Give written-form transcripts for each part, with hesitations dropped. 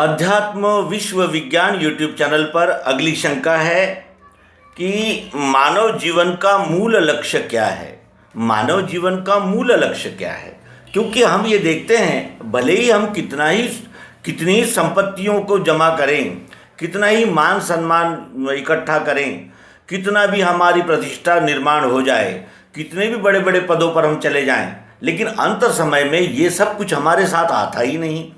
अध्यात्म विश्व विज्ञान यूट्यूब चैनल पर अगली शंका है कि मानव जीवन का मूल लक्ष्य क्या है। मानव जीवन का मूल लक्ष्य क्या है? क्योंकि हम ये देखते हैं, भले ही हम कितनी ही संपत्तियों को जमा करें, कितना ही मान सम्मान इकट्ठा करें, कितना भी हमारी प्रतिष्ठा निर्माण हो जाए, कितने भी बड़े बड़े पदों पर हम चले जाएं, लेकिन अंत समय में ये सब कुछ हमारे साथ आता ही नहीं।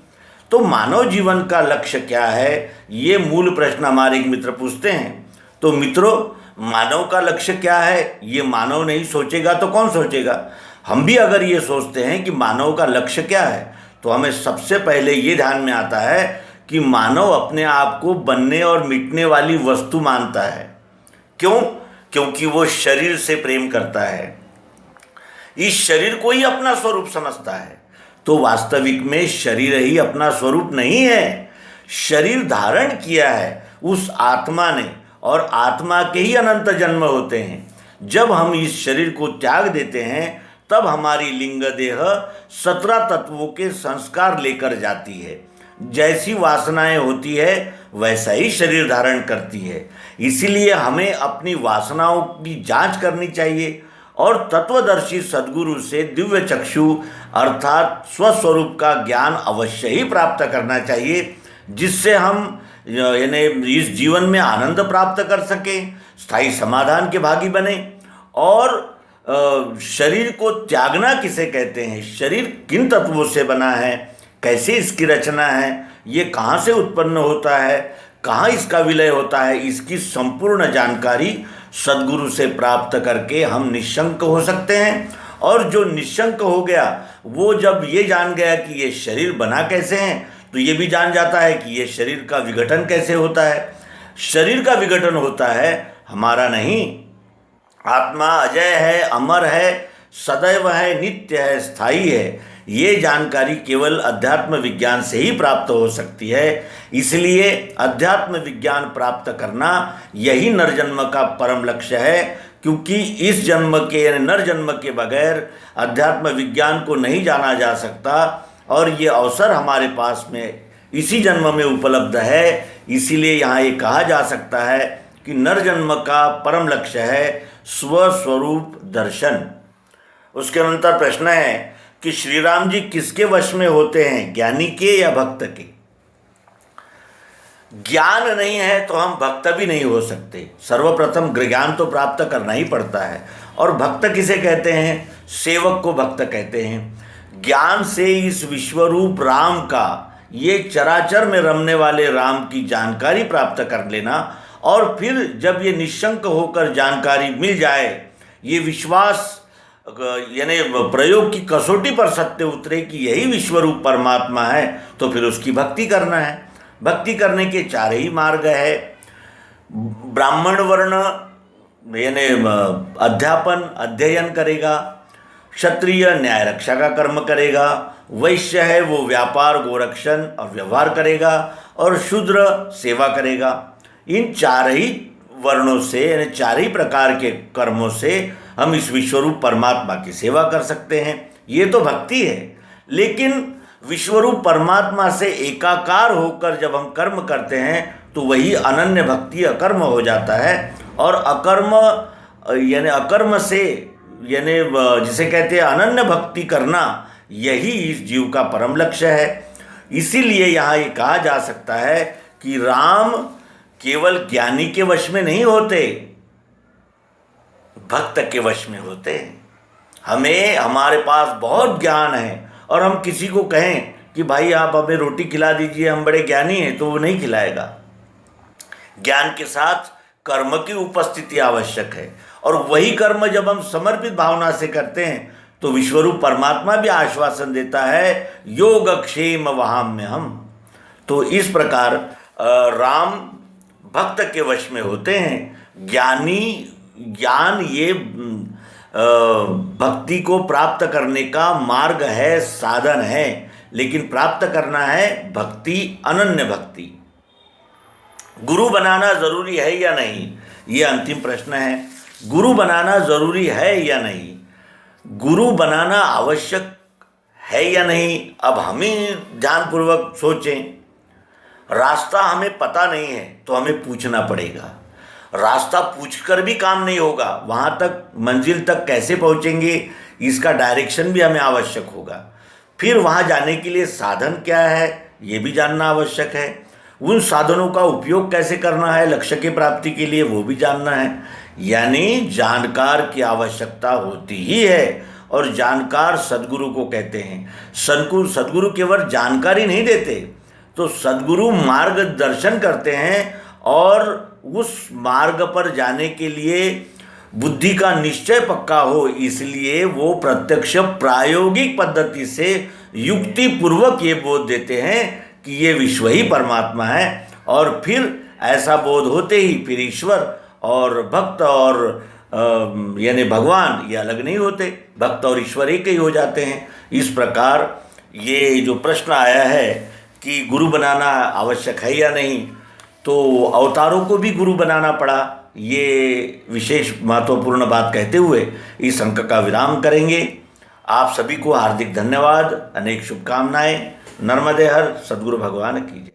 तो मानव जीवन का लक्ष्य क्या है, ये मूल प्रश्न हमारे एक मित्र पूछते हैं। तो मित्रों, मानव का लक्ष्य क्या है, ये मानव नहीं सोचेगा तो कौन सोचेगा। हम भी अगर ये सोचते हैं कि मानव का लक्ष्य क्या है, तो हमें सबसे पहले ये ध्यान में आता है कि मानव अपने आप को बनने और मिटने वाली वस्तु मानता है। क्यों? क्योंकि वो शरीर से प्रेम करता है, इस शरीर को ही अपना स्वरूप समझता है। तो वास्तविक में शरीर ही अपना स्वरूप नहीं है, शरीर धारण किया है उस आत्मा ने, और आत्मा के ही अनंत जन्म होते हैं। जब हम इस शरीर को त्याग देते हैं, तब हमारी लिंग देह 17 तत्वों के संस्कार लेकर जाती है। जैसी वासनाएं होती है वैसा ही शरीर धारण करती है। इसीलिए हमें अपनी वासनाओं की जांच करनी चाहिए और तत्वदर्शी सद्गुरु से दिव्य चक्षु अर्थात स्वस्वरूप का ज्ञान अवश्य ही प्राप्त करना चाहिए, जिससे हम यानी इस जीवन में आनंद प्राप्त कर सकें, स्थायी समाधान के भागी बने। और शरीर को त्यागना किसे कहते हैं, शरीर किन तत्वों से बना है, कैसे इसकी रचना है, ये कहाँ से उत्पन्न होता है, कहाँ इसका विलय होता है, इसकी संपूर्ण जानकारी सद्गुरु से प्राप्त करके हम निश्शंक हो सकते हैं। और जो निश्शंक हो गया, वो जब ये जान गया कि ये शरीर बना कैसे हैं, तो ये भी जान जाता है कि ये शरीर का विघटन कैसे होता है। शरीर का विघटन होता है, हमारा नहीं। आत्मा अजय है, अमर है, सदैव है, नित्य है, स्थायी है। ये जानकारी केवल अध्यात्म विज्ञान से ही प्राप्त हो सकती है। इसलिए अध्यात्म विज्ञान प्राप्त करना यही नरजन्म का परम लक्ष्य है, क्योंकि इस जन्म के यानी नरजन्म के बगैर अध्यात्म विज्ञान को नहीं जाना जा सकता। और ये अवसर हमारे पास में इसी जन्म में उपलब्ध है। इसीलिए यहाँ ये कहा जा सकता है कि नरजन्म का परम लक्ष्य है स्वस्वरूप दर्शन। उसके अंतर प्रश्न है कि श्री राम जी किसके वश में होते हैं, ज्ञानी के या भक्त के? ज्ञान नहीं है तो हम भक्त भी नहीं हो सकते। सर्वप्रथम ज्ञान तो प्राप्त करना ही पड़ता है। और भक्त किसे कहते हैं? सेवक को भक्त कहते हैं। ज्ञान से इस विश्वरूप राम का, ये चराचर में रमने वाले राम की जानकारी प्राप्त कर लेना, और फिर जब ये निश्शंक होकर जानकारी मिल जाए, ये विश्वास यानी प्रयोग की कसौटी पर सत्य उतरे कि यही विश्वरूप परमात्मा है, तो फिर उसकी भक्ति करना है। भक्ति करने के 4 ही मार्ग है। ब्राह्मण वर्ण यानी अध्ययन करेगा, क्षत्रिय न्याय रक्षा का कर्म करेगा, वैश्य है वो व्यापार गोरक्षण और व्यवहार करेगा, और शूद्र सेवा करेगा। इन 4 ही वर्णों से यानी 4 ही प्रकार के कर्मों से हम इस विश्वरूप परमात्मा की सेवा कर सकते हैं। ये तो भक्ति है। लेकिन विश्वरूप परमात्मा से एकाकार होकर जब हम कर्म करते हैं, तो वही अनन्य भक्ति अकर्म हो जाता है। और अकर्म यानी अकर्म से यानी जिसे कहते हैं अनन्य भक्ति करना, यही इस जीव का परम लक्ष्य है। इसीलिए यहाँ ये कहा जा सकता है कि राम केवल ज्ञानी के वश में नहीं होते, भक्त के वश में होते हैं। हमारे पास बहुत ज्ञान है, और हम किसी को कहें कि भाई आप हमें रोटी खिला दीजिए, हम बड़े ज्ञानी हैं, तो वो नहीं खिलाएगा। ज्ञान के साथ कर्म की उपस्थिति आवश्यक है, और वही कर्म जब हम समर्पित भावना से करते हैं, तो विश्वरूप परमात्मा भी आश्वासन देता है, योग क्षेम वहाम्य हम। तो इस प्रकार राम भक्त के वश में होते हैं। ज्ञान ये भक्ति को प्राप्त करने का मार्ग है, साधन है, लेकिन प्राप्त करना है भक्ति, अनन्य भक्ति। गुरु बनाना जरूरी है या नहीं, ये अंतिम प्रश्न है। गुरु बनाना जरूरी है या नहीं, गुरु बनाना आवश्यक है या नहीं, अब हम ही ध्यानपूर्वक सोचें। रास्ता हमें पता नहीं है तो हमें पूछना पड़ेगा। रास्ता पूछकर भी काम नहीं होगा, वहाँ तक मंजिल तक कैसे पहुँचेंगे इसका डायरेक्शन भी हमें आवश्यक होगा। फिर वहाँ जाने के लिए साधन क्या है ये भी जानना आवश्यक है। उन साधनों का उपयोग कैसे करना है लक्ष्य की प्राप्ति के लिए वो भी जानना है। यानी जानकार की आवश्यकता होती ही है, और जानकार सद्गुरु को कहते हैं। सद्गुरु केवल जानकारी नहीं देते, तो सद्गुरु मार्गदर्शन करते हैं, और उस मार्ग पर जाने के लिए बुद्धि का निश्चय पक्का हो, इसलिए वो प्रत्यक्ष प्रायोगिक पद्धति से युक्ति पूर्वक ये बोध देते हैं कि ये विश्व ही परमात्मा है। और फिर ऐसा बोध होते ही फिर ईश्वर और भक्त और यानी भगवान ये अलग नहीं होते, भक्त और ईश्वर एक ही हो जाते हैं। इस प्रकार ये जो प्रश्न आया है कि गुरु बनाना आवश्यक है या नहीं, तो अवतारों को भी गुरु बनाना पड़ा, ये विशेष महत्वपूर्ण बात कहते हुए इस अंक का विराम करेंगे। आप सभी को हार्दिक धन्यवाद, अनेक शुभकामनाएं। नर्मदे हर, सद्गुरु भगवान की जय।